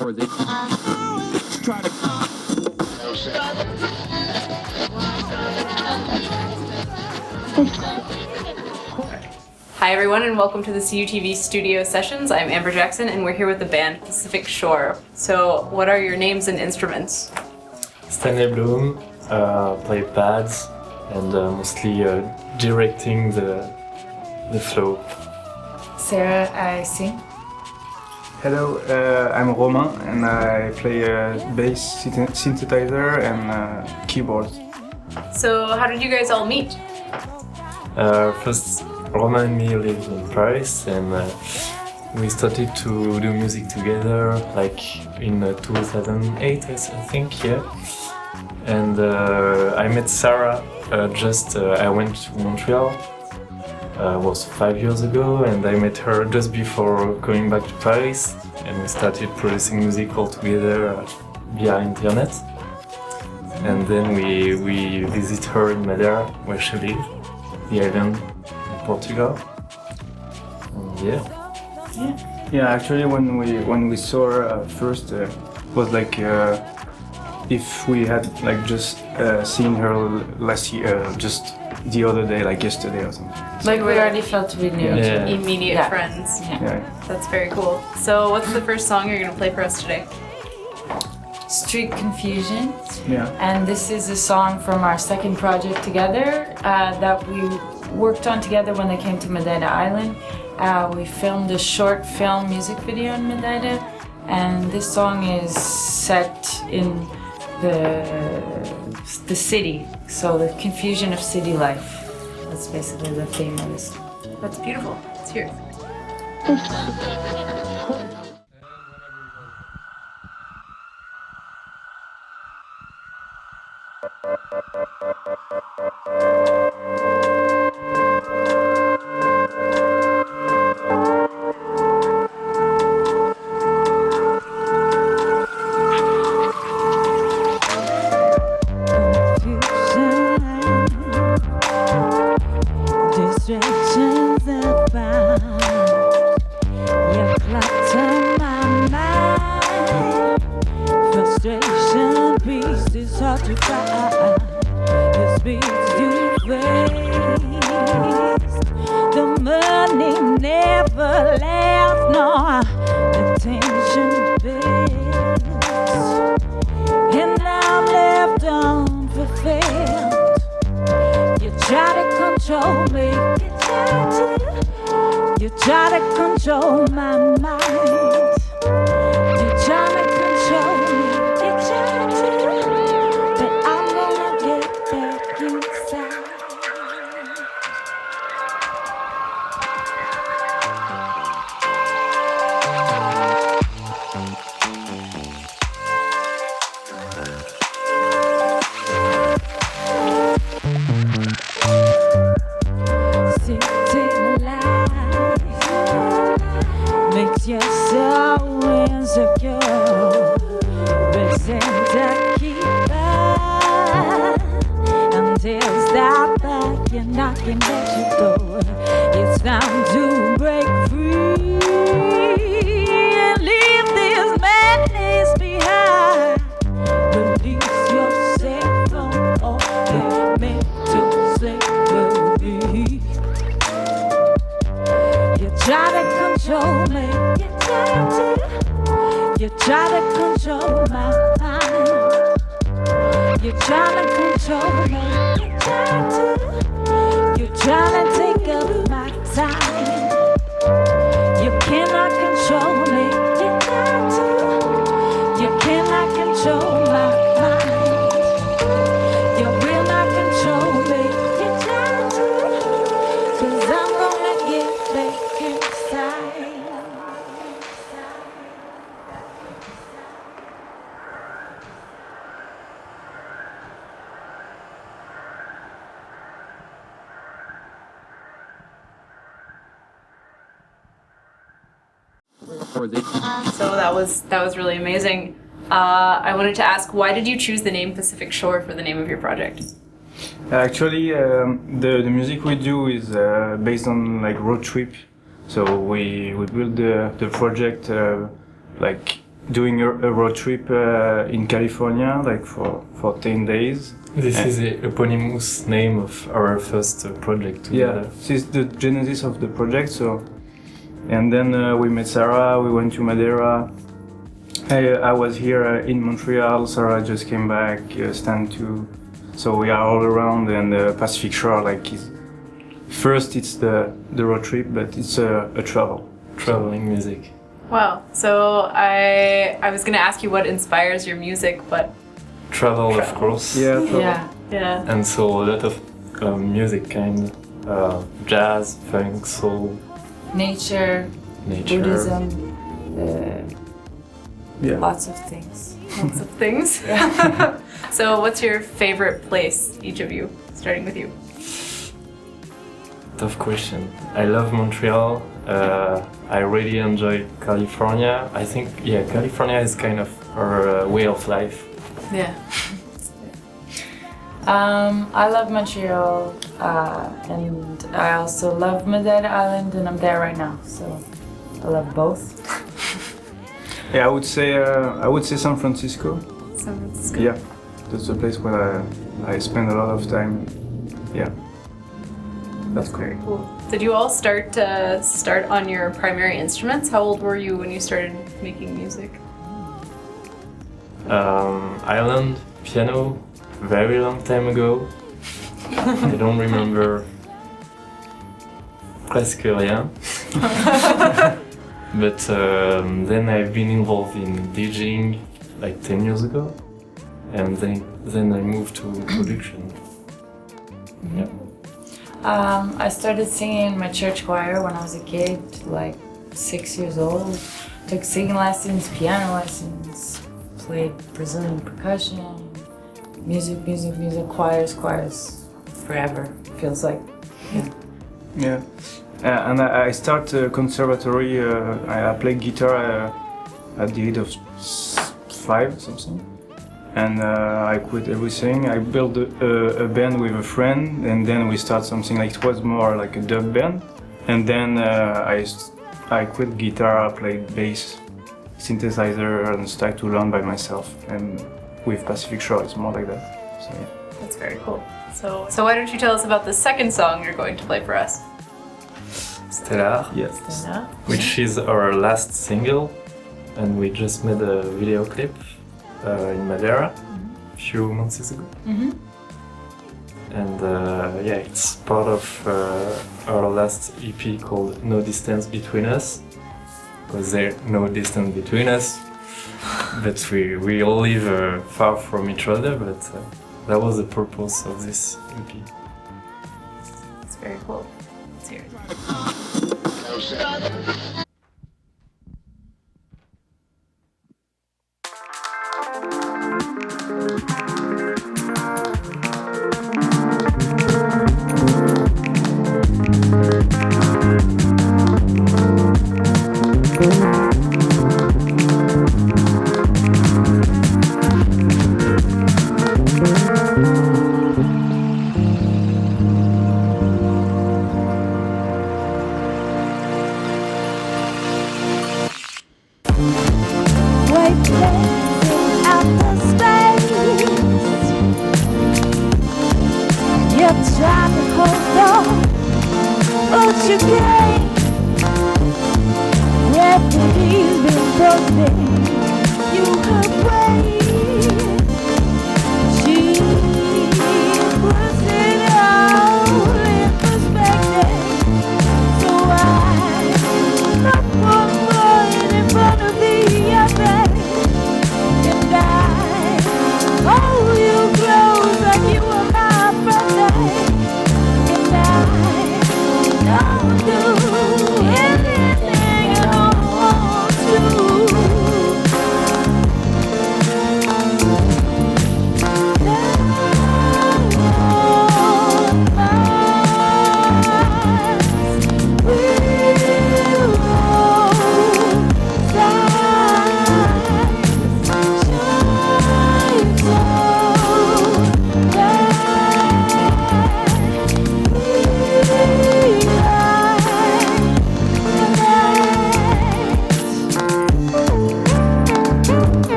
or they try to. Hi everyone and welcome to the CUTV Studio Sessions. I'm Amber Jackson and we're here with the band Pacific Shore. So what are your names and instruments? Stanley Bloom, play pads and mostly directing the flow. Sarah, I sing. Hello, I'm Romain and I play bass, synthesizer and keyboards. So how did you guys all meet? First, Romain and me lived in Paris and we started to do music together like in 2008, I think, yeah. And I met Sarah I went to Montreal. Was 5 years ago, and I met her just before going back to Paris, and we started producing music all together via internet. And then we visit her in Madeira, where she lives, the island in Portugal. And Yeah. Actually, when we saw her first, it was like if we had like just seen her last year, just the other day, like yesterday or something. Like we already felt we knew. Yeah. Immediate friends. Yeah. That's very cool. So what's the first song you're going to play for us today? Street Confusion. Yeah. And this is a song from our second project together that we worked on together when they came to Madeira Island. We filmed a short film music video in Madeira, and this song is set in the city, so the confusion of city life. That's basically the theme of this. That's beautiful. Let's hear it. Distractions about you clutter my mind. Frustration, peace is hard to find. Your speech to waste. The money never lasts, nor the tension builds. And I'm left unfulfilled. You try to control me. You try to control my mind. You try to control me. But I'm gonna get back inside. Makes you so insecure. Reason to keep on until stop back and knocking at your door. It's time to break free and leave this madness behind. Release yourself from all the mental slavery. You try to control me. You try to control my mind. You try to control me. You try to take up my time. You cannot control me. You cannot control my mind. You will not control me. 'Cause I'm gonna get back inside. Or they. So that was really amazing. I wanted to ask, why did you choose the name Pacific Shore for the name of your project? Actually, the music we do is based on like road trip. So we build the project like doing a road trip in California, like for 10 days. This is the eponymous name of our first project together. Yeah, this is the genesis of the project. So, and then we met Sarah. We went to Madeira. I was here in Montreal. Sarah just came back. Stan too. So we are all around, and Pacific Shore, like, is first it's the road trip, but it's a travel. Traveling music. Wow. So I was gonna ask you what inspires your music, but Travel, of course. Yeah, travel. yeah. And so a lot of music kind, jazz, funk, soul, Nature, nature. Buddhism, Yeah. lots of things. Lots of things. So what's your favorite place, each of you, starting with you? Tough question. I love Montreal. I really enjoy California. I think, yeah, California is kind of our way of life. Yeah. I love Montreal, and I also love Madeira Island, and I'm there right now, so I love both. Yeah, I would say San Francisco. San Francisco. Yeah, that's the place where I spend a lot of time. Yeah, that's cool. Very cool. Did you all start on your primary instruments? How old were you when you started making music? Ireland, piano, very long time ago. I don't remember presque rien. But then I've been involved in DJing like 10 years ago, and then I moved to production. Yeah. I started singing in my church choir when I was a kid, like 6 years old. Took singing lessons, piano lessons, played Brazilian percussion, music, choirs forever, feels like. Yeah, and I start conservatory. I played guitar at the age of 5 something, and I quit everything. I built a band with a friend, and then we start something like, it was more like a dub band, and then I quit guitar, played bass, synthesizer, and started to learn by myself. And with Pacific Shore, it's more like that. So yeah. That's very cool. So why don't you tell us about the second song you're going to play for us? Stellar, Yes. which is our last single, and we just made a video clip in Madeira a few months ago. And yeah, it's part of our last EP called No Distance Between Us, because there's no distance between us, but we all live far from each other, but that was the purpose of this EP. It's very cool. Let's hear it.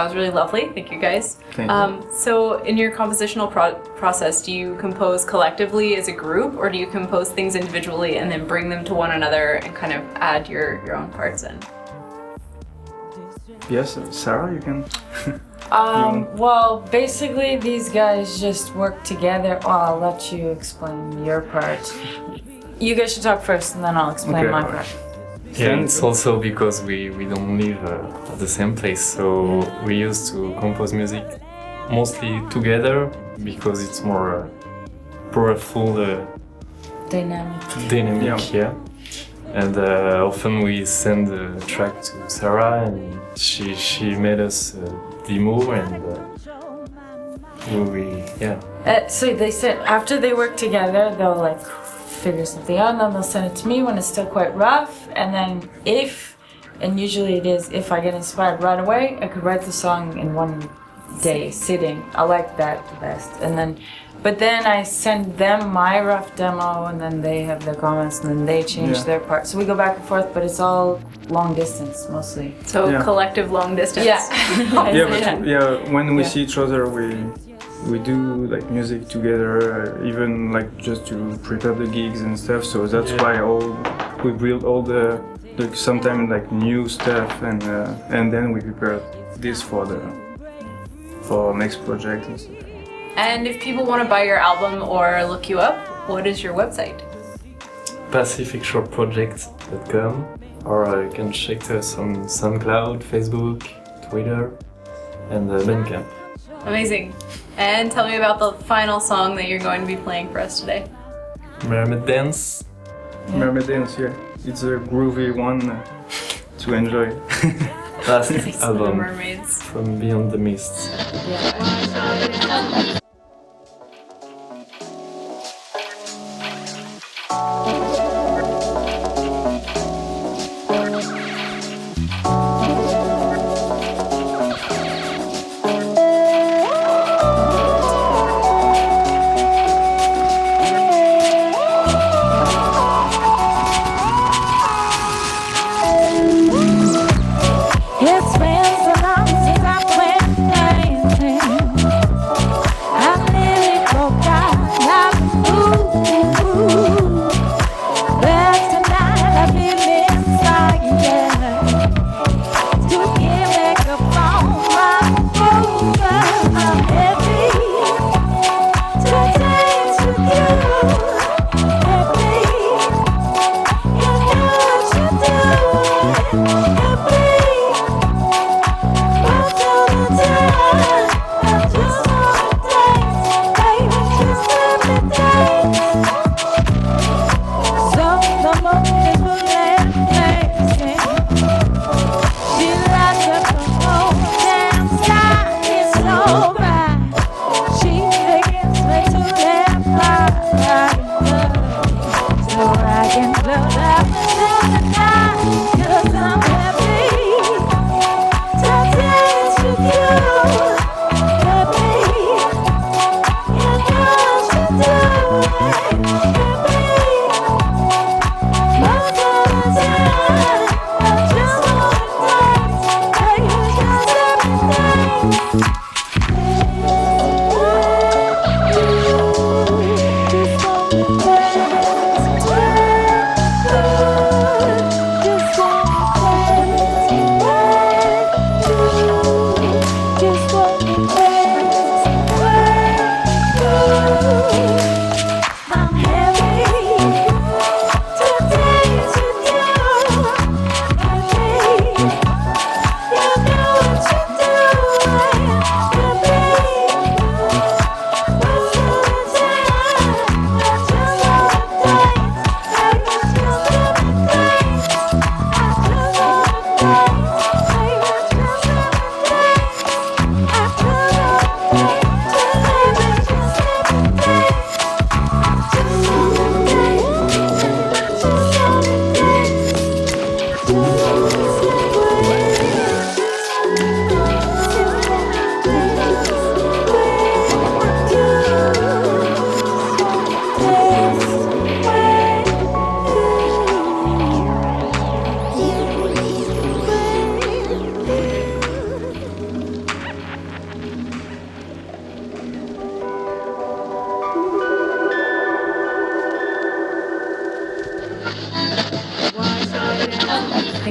That was really lovely. Thank you, guys. Thank you. So, in your compositional process, do you compose collectively as a group, or do you compose things individually and then bring them to one another and kind of add your own parts in? Yes, Sarah, you can. Well, basically, these guys just work together. Oh, I'll let you explain your part. You guys should talk first, and then I'll explain Okay, my alright. part. Yeah, it's also because we don't live at the same place, so we used to compose music mostly together because it's more powerful dynamic, yeah. And often we send the track to Sarah, and she made us a demo, and So they said after they work together, they'll like figure something out, and then they'll send it to me when it's still quite rough. And then and usually it is, if I get inspired right away, I could write the song in one day, sitting. I like that the best. But then I send them my rough demo, and then they have their comments, and then they change their part. So we go back and forth, but it's all long distance mostly. So collective long distance. Yeah. When we see each other, we do like music together, even like just to prepare the gigs and stuff. So that's why we build all the sometimes like new stuff, and then we prepare this for next project and stuff. And if people want to buy your album or look you up, what is your website? PacificShoreProject.com, or you can check us on SoundCloud, Facebook, Twitter, and Bandcamp. Amazing. And tell me about the final song that you're going to be playing for us today. Mermaid Dance. Mermaid Dance, yeah. It's a groovy one to enjoy. Last The album Mermaids. from Beyond the Mist. It's been so long since I went anything. I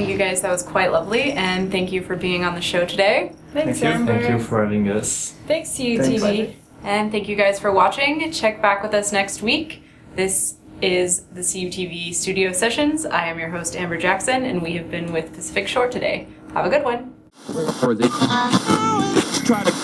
Thank you guys, that was quite lovely, and thank you for being on the show today. Thanks, Thank you. Amber. Thank you for having us. Thanks, CUTV. And thank you guys for watching. Check back with us next week. This is the CUTV Studio Sessions. I am your host, Amber Jackson, and we have been with Pacific Shore today. Have a good one. Try to.